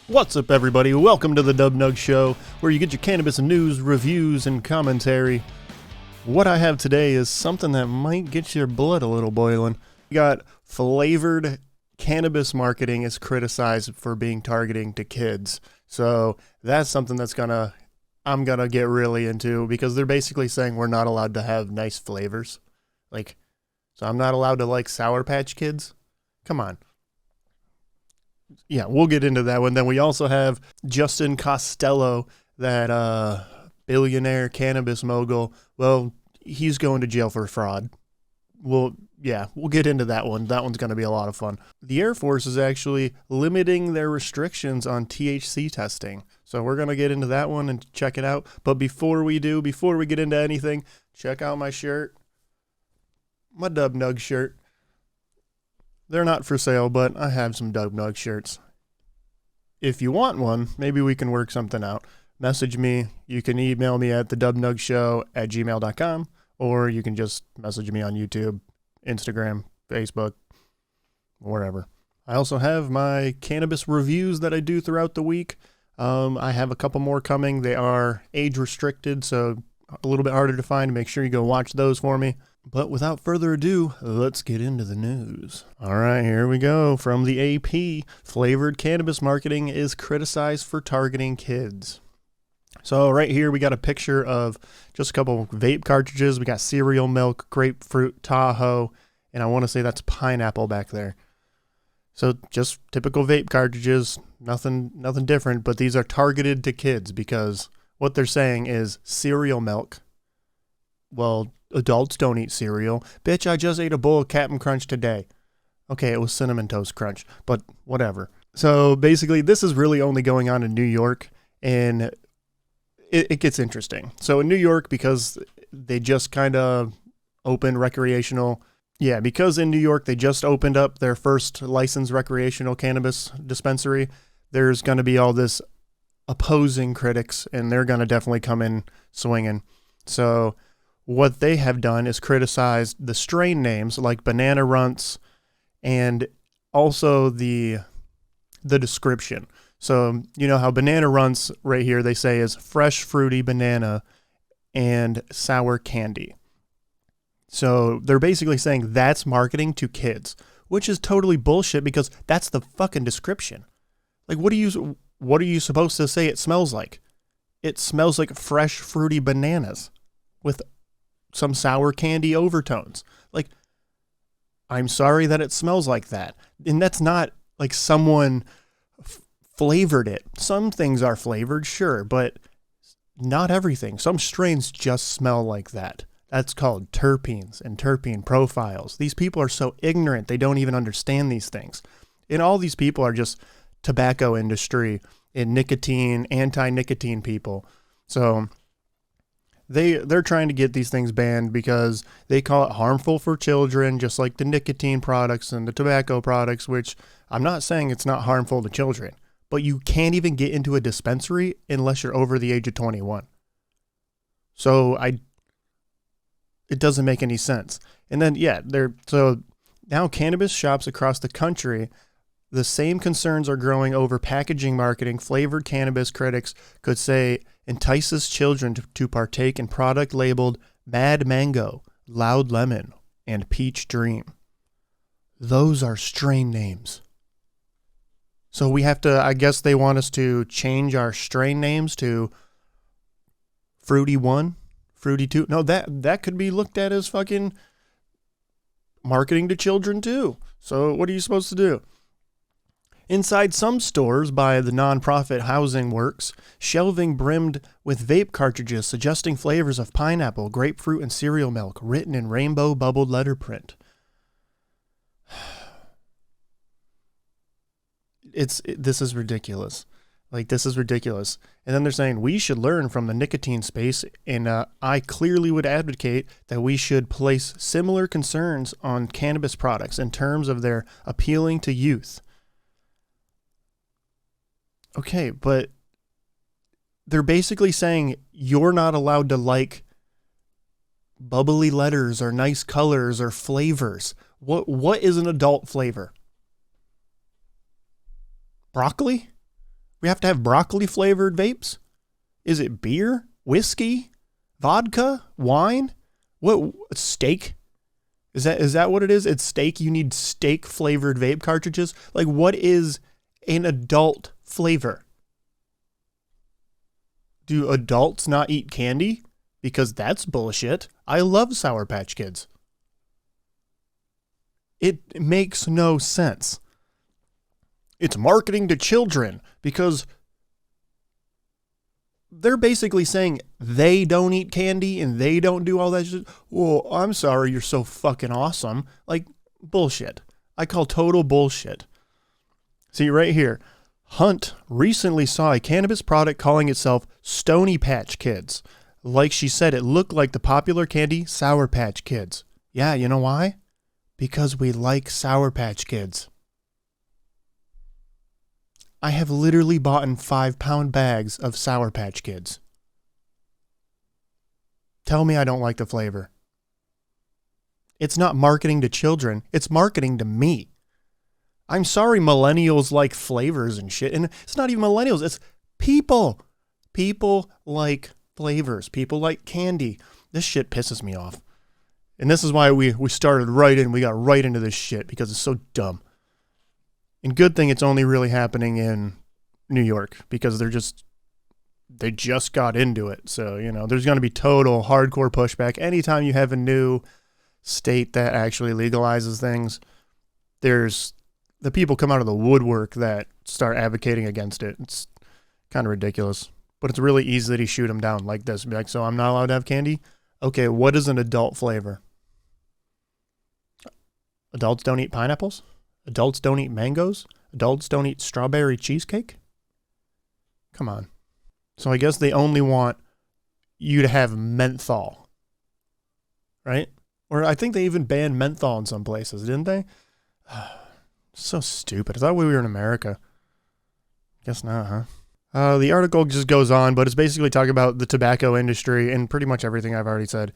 What's up, everybody? Welcome to the Dub Nug Show, where you get your cannabis news, reviews, and commentary. What I have today is something that might get your blood a little boiling. We got flavored cannabis marketing is criticized for being targeting to kids. So that's something I'm gonna get really into, because they're basically saying we're not allowed to have nice flavors. So I'm not allowed to like Sour Patch Kids? Come on. Yeah, we'll get into that one. Then we also have Justin Costello, that billionaire cannabis mogul. Well, he's going to jail for fraud. We'll get into that one. That one's going to be a lot of fun. The Air Force is actually limiting their restrictions on THC testing. So we're going to get into that one and check it out. But before we get into anything, check out my shirt. My Dub Nug shirt. They're not for sale, but I have some Dub Nug shirts. If you want one, maybe we can work something out. Message me. You can email me at thedubnugshow@gmail.com, or you can just message me on YouTube, Instagram, Facebook, wherever. I also have my cannabis reviews that I do throughout the week. I have a couple more coming. They are age restricted, so a little bit harder to find. Make sure you go watch those for me. But without further ado, let's get into the news. All right, here we go. From the AP, flavored cannabis marketing is criticized for targeting kids. So right here, we got a picture of just a couple vape cartridges. We got cereal milk, grapefruit, Tahoe, and I want to say that's pineapple back there. So just typical vape cartridges, nothing different, but these are targeted to kids because what they're saying is cereal milk. Well, adults don't eat cereal. Bitch, I just ate a bowl of Cap'n Crunch today. Okay, it was Cinnamon Toast Crunch, but whatever. So basically, this is really only going on in New York, and it gets interesting. So in New York, because they just kind of opened recreational... Yeah, because in New York, they just opened up their first licensed recreational cannabis dispensary, there's going to be all this opposing critics, and they're going to definitely come in swinging. So what they have done is criticized the strain names like Banana Runts and also the description. So you know how Banana Runts right here they say is fresh fruity banana and sour candy. So they're basically saying that's marketing to kids, which is totally bullshit because that's the fucking description. Like what are you supposed to say it smells like? It smells like fresh fruity bananas with some sour candy overtones. Like, I'm sorry that it smells like that. And that's not like someone flavored it. Some things are flavored, sure, but not everything. Some strains just smell like that. That's called terpenes and terpene profiles. These people are so ignorant, they don't even understand these things. And all these people are just tobacco industry and nicotine, anti-nicotine people. So they're trying to get these things banned because they call it harmful for children, just like the nicotine products and the tobacco products, which I'm not saying it's not harmful to children, but you can't even get into a dispensary unless you're over the age of 21. So it doesn't make any sense. And then, so now cannabis shops across the country, the same concerns are growing over packaging marketing. Flavored cannabis critics could say entices children to partake in product labeled Mad Mango, Loud Lemon, and Peach Dream. Those are strain names. So we have to, I guess they want us to change our strain names to Fruity 1, Fruity 2. No, that could be looked at as fucking marketing to children too. So what are you supposed to do? Inside some stores by the nonprofit Housing Works, shelving brimmed with vape cartridges suggesting flavors of pineapple, grapefruit, and cereal milk, written in rainbow bubbled letter print. This is ridiculous. This is ridiculous. And then they're saying we should learn from the nicotine space, and I clearly would advocate that we should place similar concerns on cannabis products in terms of their appealing to youth. Okay, but they're basically saying you're not allowed to like bubbly letters or nice colors or flavors. What is an adult flavor? Broccoli? We have to have broccoli flavored vapes? Is it beer? Whiskey? Vodka? Wine? What, steak? Is that what it is? It's steak? You need steak flavored vape cartridges? Like, what is an adult flavor? Do adults not eat candy? Because that's bullshit. I love Sour Patch Kids. It makes no sense. It's marketing to children because they're basically saying they don't eat candy and they don't do all that shit. Well, I'm sorry, you're so fucking awesome. Like, bullshit. I call total bullshit. See, right here. Hunt recently saw a cannabis product calling itself Stony Patch Kids. Like she said, it looked like the popular candy Sour Patch Kids. Yeah, you know why? Because we like Sour Patch Kids. I have literally bought 5-pound bags of Sour Patch Kids. Tell me I don't like the flavor. It's not marketing to children. It's marketing to me. I'm sorry millennials like flavors and shit. And it's not even millennials. It's people. People like flavors. People like candy. This shit pisses me off. And this is why we started right in. We got right into this shit because it's so dumb. And good thing it's only really happening in New York because they just got into it. So, you know, there's going to be total hardcore pushback. Anytime you have a new state that actually legalizes things, there's the people come out of the woodwork that start advocating against it. It's kind of ridiculous, but it's really easy to shoot them down like this. Be like, so I'm not allowed to have candy? Okay, what is an adult flavor? Adults don't eat pineapples? Adults don't eat mangoes? Adults don't eat strawberry cheesecake? Come on. So I guess they only want you to have menthol, right? Or I think they even banned menthol in some places, didn't they? So stupid. I thought we were in America. Guess not, huh? The article just goes on, but it's basically talking about the tobacco industry and pretty much everything I've already said.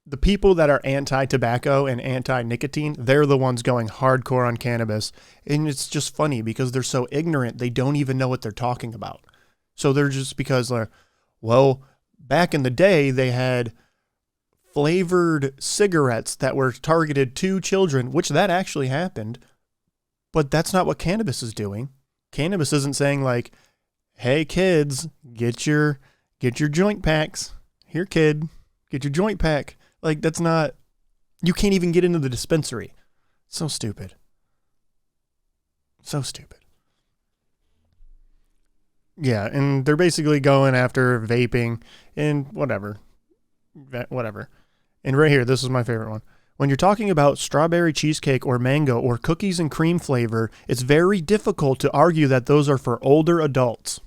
The people that are anti-tobacco and anti-nicotine, they're the ones going hardcore on cannabis. And it's just funny because they're so ignorant, they don't even know what they're talking about. So they're just because, well, back in the day, they had flavored cigarettes that were targeted to children, which that actually happened. But that's not what cannabis is doing. Cannabis isn't saying like, hey, kids, get your joint packs. Here, kid, get your joint pack. Like, that's not, you can't even get into the dispensary. So stupid. So stupid. Yeah, and they're basically going after vaping and whatever. And right here, this is my favorite one. When you're talking about strawberry cheesecake or mango or cookies and cream flavor, it's very difficult to argue that those are for older adults.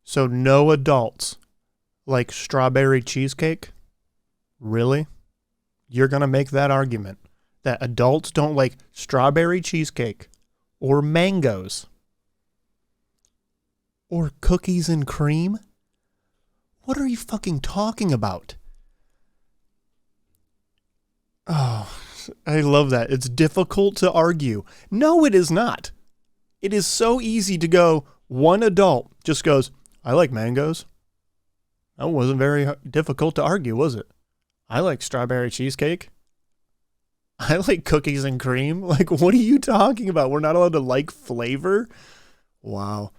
So no adults like strawberry cheesecake? Really? You're going to make that argument that adults don't like strawberry cheesecake or mangoes or cookies and cream? What are you fucking talking about? Oh, I love that. It's difficult to argue. No, it is not. It is so easy to go, one adult just goes, I like mangoes. That wasn't very difficult to argue, was it? I like strawberry cheesecake. I like cookies and cream. Like, what are you talking about? We're not allowed to like flavor? Wow.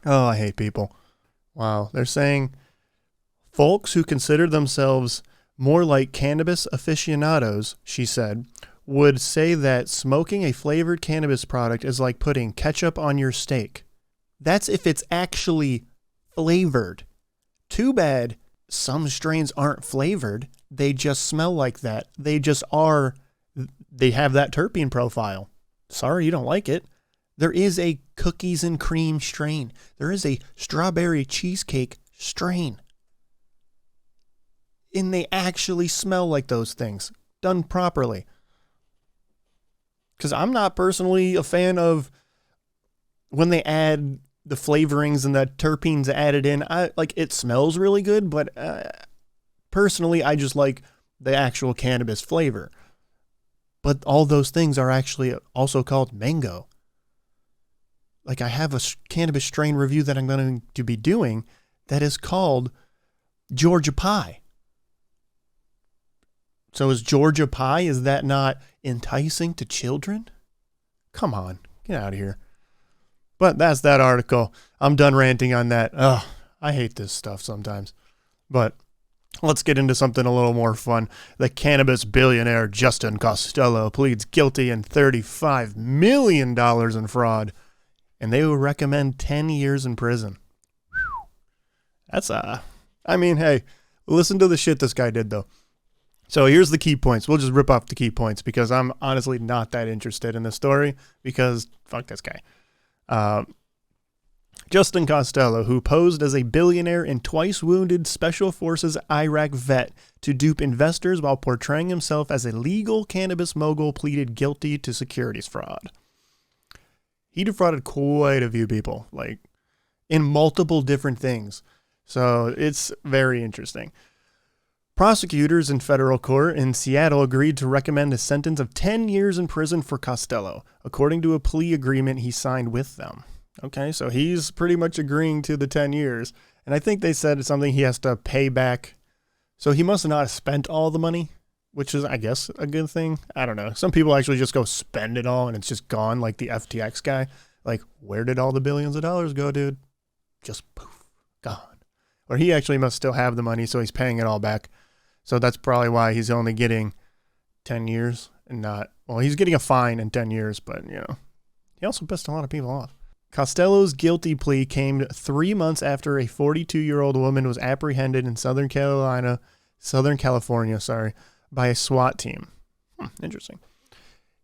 Oh, I hate people. Wow. They're saying folks who consider themselves more like cannabis aficionados, she said, would say that smoking a flavored cannabis product is like putting ketchup on your steak. That's if it's actually flavored. Too bad some strains aren't flavored. They just smell like that. They just are. They have that terpene profile. Sorry, you don't like it. There is a cookies and cream strain. There is a strawberry cheesecake strain. And they actually smell like those things, done properly. Because I'm not personally a fan of when they add the flavorings and the terpenes added in. It smells really good, but personally, I just like the actual cannabis flavor. But all those things are actually also called mango. Like I have a cannabis strain review that I'm going to be doing that is called Georgia pie. So is Georgia pie, is that not enticing to children? Come on, get out of here. But that's that article. I'm done ranting on that. Ugh, I hate this stuff sometimes. But let's get into something a little more fun. The cannabis billionaire Justin Costello pleads guilty in $35 million in fraud, and they will recommend 10 years in prison. Whew. That's, I mean, hey, listen to the shit this guy did, though. So here's the key points. We'll just rip off the key points because I'm honestly not that interested in this story because fuck this guy. Justin Costello, who posed as a billionaire and twice wounded Special Forces Iraq vet to dupe investors while portraying himself as a legal cannabis mogul, pleaded guilty to securities fraud. He defrauded quite a few people, like in multiple different things. So it's very interesting. Prosecutors in federal court in Seattle agreed to recommend a sentence of 10 years in prison for Costello, according to a plea agreement he signed with them. Okay, so he's pretty much agreeing to the 10 years. And I think they said it's something he has to pay back. So he must not have spent all the money, which is, I guess, a good thing. I don't know. Some people actually just go spend it all and it's just gone, like the FTX guy. Like, where did all the billions of dollars go, dude? Just poof, gone. Or he actually must still have the money, so he's paying it all back. So that's probably why he's only getting 10 years and not, well, he's getting a fine in 10 years, but, you know, he also pissed a lot of people off. Costello's guilty plea came 3 months after a 42-year-old woman was apprehended in Southern California, by a SWAT team. Interesting.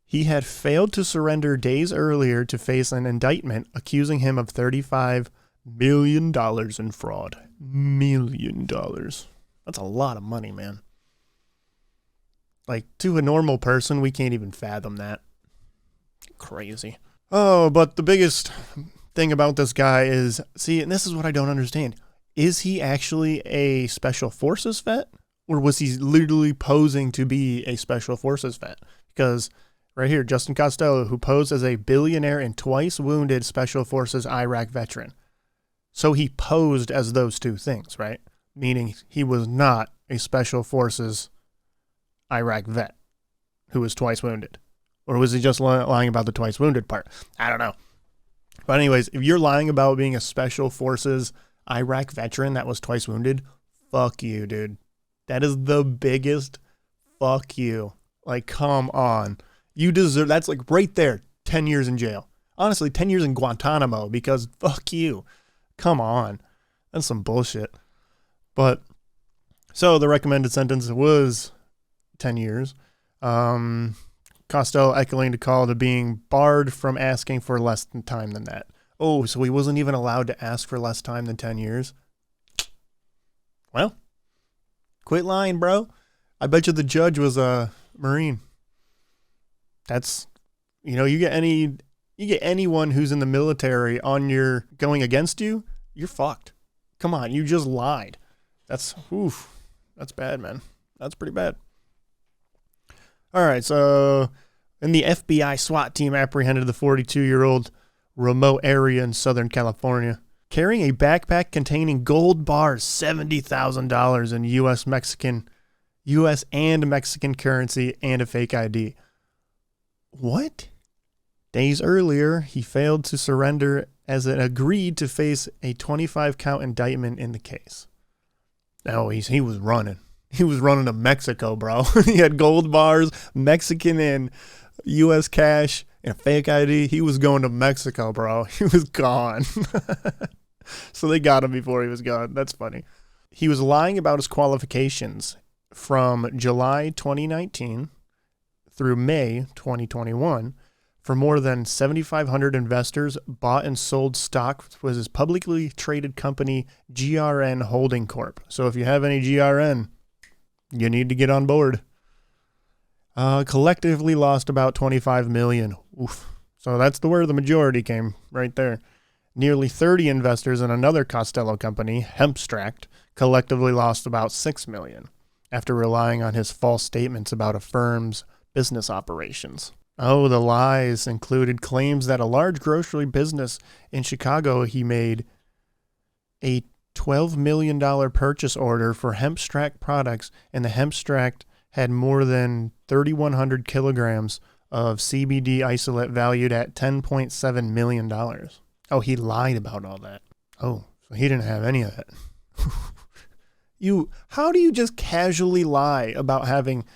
He had failed to surrender days earlier to face an indictment accusing him of $35 million in fraud. $1 million. That's a lot of money, man. Like, to a normal person, we can't even fathom that. Crazy. Oh, but the biggest thing about this guy is, see, and this is what I don't understand. Is he actually a Special Forces vet? Or was he literally posing to be a Special Forces vet? Because right here, Justin Costello, who posed as a billionaire and twice wounded Special Forces Iraq veteran. So he posed as those two things, right? Meaning he was not a Special Forces Iraq vet who was twice wounded. Or was he just lying about the twice wounded part? I don't know. But anyways, if you're lying about being a Special Forces Iraq veteran that was twice wounded, fuck you, dude. That is the biggest fuck you. Like, come on. You deserve, that's like right there, 10 years in jail. Honestly, 10 years in Guantanamo because fuck you. Come on. That's some bullshit. But, so the recommended sentence was 10 years. Costello echoing the call to being barred from asking for less time than that. Oh, so he wasn't even allowed to ask for less time than 10 years? Well, quit lying, bro. I bet you the judge was a Marine. That's, you know, you get anyone who's in the military on your going against you, you're fucked. Come on, you just lied. That's bad, man. That's pretty bad. All right, so and the FBI SWAT team apprehended the 42-year-old remote area in Southern California, carrying a backpack containing gold bars, $70,000 in U.S. and Mexican currency, and a fake ID. What? Days earlier, he failed to surrender as it agreed to face a 25-count indictment in the case. Oh, he was running. He was running to Mexico, bro. He had gold bars, Mexican and U.S. cash, and a fake ID. He was going to Mexico, bro. He was gone. So they got him before he was gone. That's funny. He was lying about his qualifications from July 2019 through May 2021. For more than 7,500 investors bought and sold stock with his publicly traded company, GRN Holding Corp. So if you have any GRN, you need to get on board. Collectively lost about 25 million. Oof. So that's where the majority came, right there. Nearly 30 investors in another Costello company, Hempstract, collectively lost about 6 million after relying on his false statements about a firm's business operations. Oh, the lies included claims that a large grocery business in Chicago, he made a $12 million purchase order for hemp-stract products, and the hemp-stract had more than 3,100 kilograms of CBD isolate valued at $10.7 million. Oh, he lied about all that. Oh, so he didn't have any of that. How do you just casually lie about having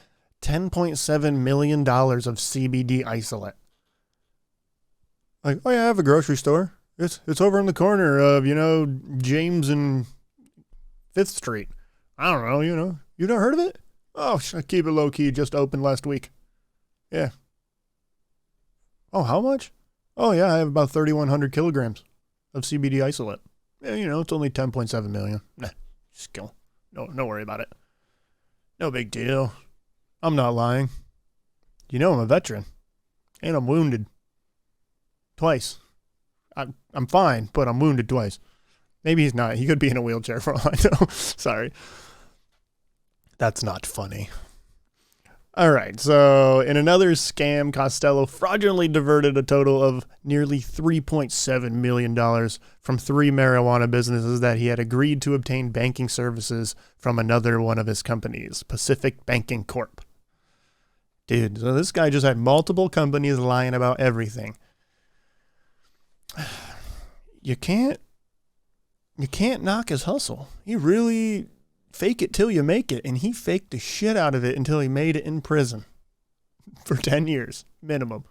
$10.7 million of CBD isolate? Like, oh yeah, I have a grocery store. It's over in the corner of, James and 5th Street. I don't know, You've never heard of it? Oh, I keep it low key, just opened last week. Yeah. Oh, how much? Oh yeah, I have about 3,100 kilograms of CBD isolate. Yeah, it's only 10.7 million. Nah, just go. No worry about it. No big deal. I'm not lying. I'm a veteran. And I'm wounded. Twice. I'm fine, but I'm wounded twice. Maybe he's not. He could be in a wheelchair for all I know. Sorry. That's not funny. All right, so in another scam, Costello fraudulently diverted a total of nearly $3.7 million from 3 marijuana businesses that he had agreed to obtain banking services from another one of his companies, Pacific Banking Corp. Dude, so this guy just had multiple companies lying about everything. You can't knock his hustle. He really... fake it till you make it, and he faked the shit out of it until he made it in prison for 10 years minimum.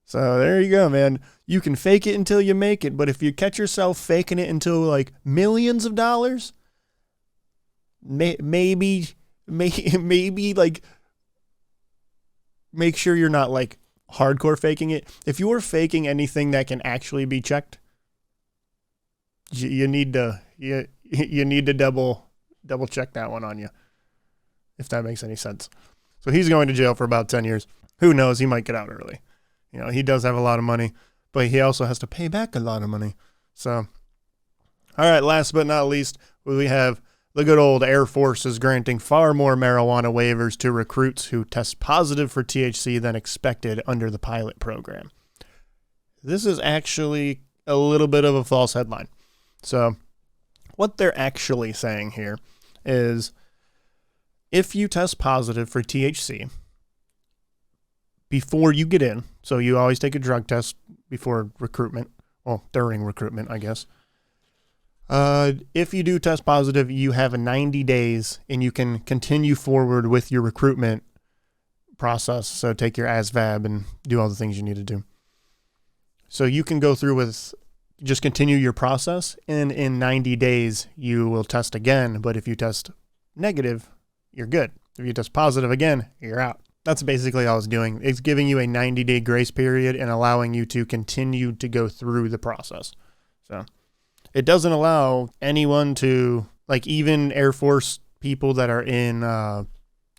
So there you go, man. You can fake it until you make it, but if you catch yourself faking it until like millions of dollars, maybe like make sure you're not like hardcore faking it. If you are faking anything that can actually be checked, you need to double check that one on you, if that makes any sense. So he's going to jail for about 10 years. Who knows? He might get out early. He does have a lot of money, but he also has to pay back a lot of money. So, all right, last but not least, we have the good old Air Force is granting far more marijuana waivers to recruits who test positive for THC than expected under the pilot program. This is actually a little bit of a false headline. So what they're actually saying here is if you test positive for THC before you get in, so you always take a drug test before recruitment, well, during recruitment, I guess. If you do test positive, you have 90 days and you can continue forward with your recruitment process. So take your ASVAB and do all the things you need to do. So you can go through with just continue your process, and in 90 days, you will test again. But if you test negative, you're good. If you test positive again, you're out. That's basically all it's doing. It's giving you a 90-day grace period and allowing you to continue to go through the process. So it doesn't allow anyone to, like even Air Force people that are in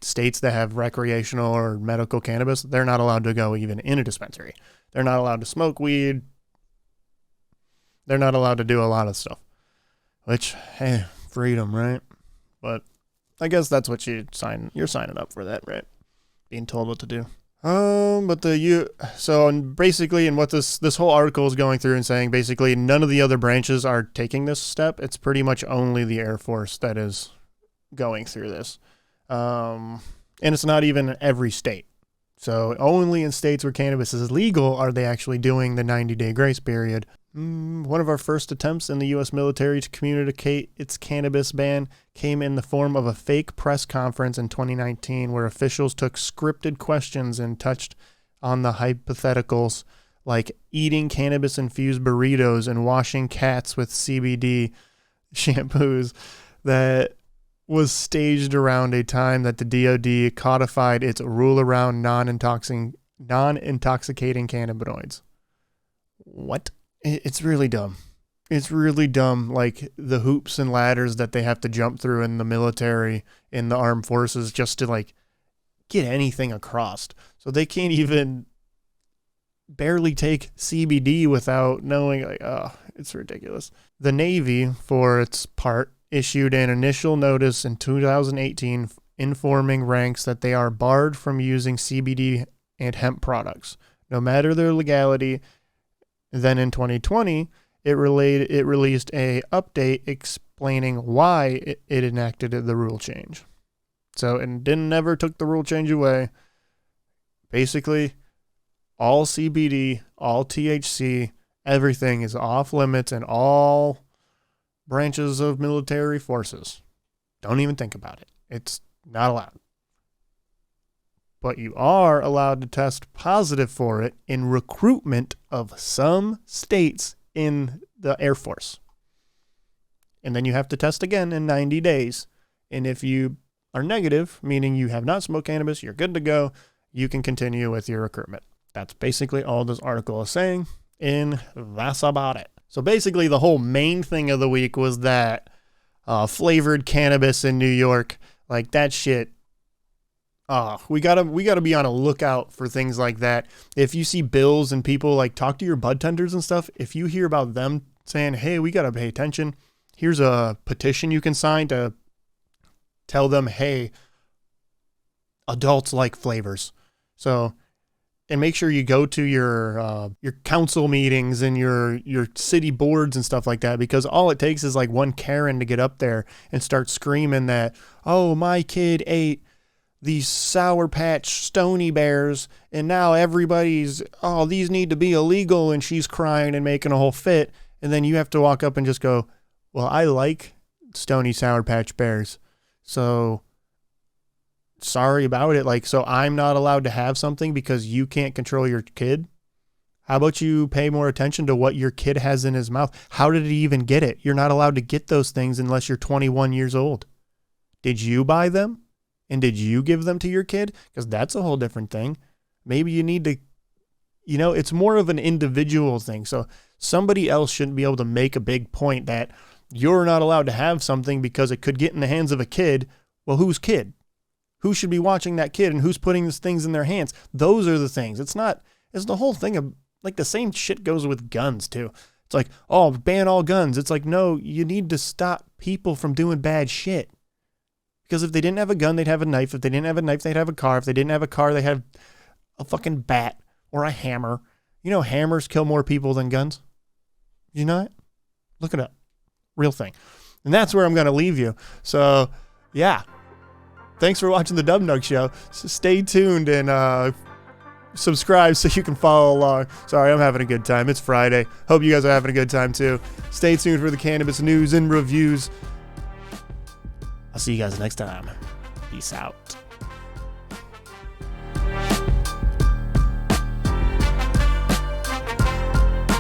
states that have recreational or medical cannabis, they're not allowed to go even in a dispensary. They're not allowed to smoke weed. They're not allowed to do a lot of stuff, which, hey, freedom, right? But I guess that's what you're signing up for that, right? Being told what to do. So basically, and what this whole article is going through and saying, basically none of the other branches are taking this step. It's pretty much only the Air Force that is going through this. And it's not even every state. So only in states where cannabis is legal are they actually doing the 90-day grace period. One of our first attempts in the U.S. military to communicate its cannabis ban came in the form of a fake press conference in 2019 where officials took scripted questions and touched on the hypotheticals like eating cannabis-infused burritos and washing cats with CBD shampoos that was staged around a time that the DoD codified its rule around non-intoxicating cannabinoids. What? It's really dumb. It's really dumb, like the hoops and ladders that they have to jump through in the military, in the armed forces, just to like get anything across. So they can't even barely take CBD without knowing, like, oh, it's ridiculous. The Navy, for its part, issued an initial notice in 2018 informing ranks that they are barred from using CBD and hemp products, no matter their legality. Then in 2020, it released a update explaining why it enacted the rule change. So it never took the rule change away. Basically, all CBD, all THC, everything is off limits in all branches of military forces. Don't even think about it. It's not allowed. But you are allowed to test positive for it in recruitment of some states in the Air Force. And then you have to test again in 90 days. And if you are negative, meaning you have not smoked cannabis, you're good to go, you can continue with your recruitment. That's basically all this article is saying, and that's about it. So basically the whole main thing of the week was that flavored cannabis in New York, like that shit. We gotta be on a lookout for things like that. If you see bills and people like talk to your bud tenders and stuff, if you hear about them saying, hey, we gotta pay attention, here's a petition you can sign to tell them, hey, adults like flavors. So, and make sure you go to your council meetings and your city boards and stuff like that, because all it takes is like one Karen to get up there and start screaming that, oh, my kid ate these Sour Patch Stony Bears and now everybody's, oh, these need to be illegal, and she's crying and making a whole fit. And then you have to walk up and just go, well, I like Stony Sour Patch Bears, so sorry about it. Like, so I'm not allowed to have something because you can't control your kid? How about you pay more attention to what your kid has in his mouth? How did he even get it? You're not allowed to get those things unless you're 21 years old. Did you buy them? And did you give them to your kid? Because that's a whole different thing. Maybe you need to, it's more of an individual thing. So somebody else shouldn't be able to make a big point that you're not allowed to have something because it could get in the hands of a kid. Well, whose kid? Who should be watching that kid, and who's putting these things in their hands? Those are the things. It's the whole thing of, like, the same shit goes with guns too. It's like, oh, ban all guns. It's like, no, you need to stop people from doing bad shit. Because if they didn't have a gun, they'd have a knife. If they didn't have a knife, they'd have a car. If they didn't have a car, they have a fucking bat or a hammer. You know, hammers kill more people than guns. You know that? Look it up. Real thing. And that's where I'm going to leave you. So, yeah. Thanks for watching the Dub Nug Show. So stay tuned and subscribe so you can follow along. Sorry, I'm having a good time. It's Friday. Hope you guys are having a good time too. Stay tuned for the cannabis news and reviews. I'll see you guys next time. Peace out.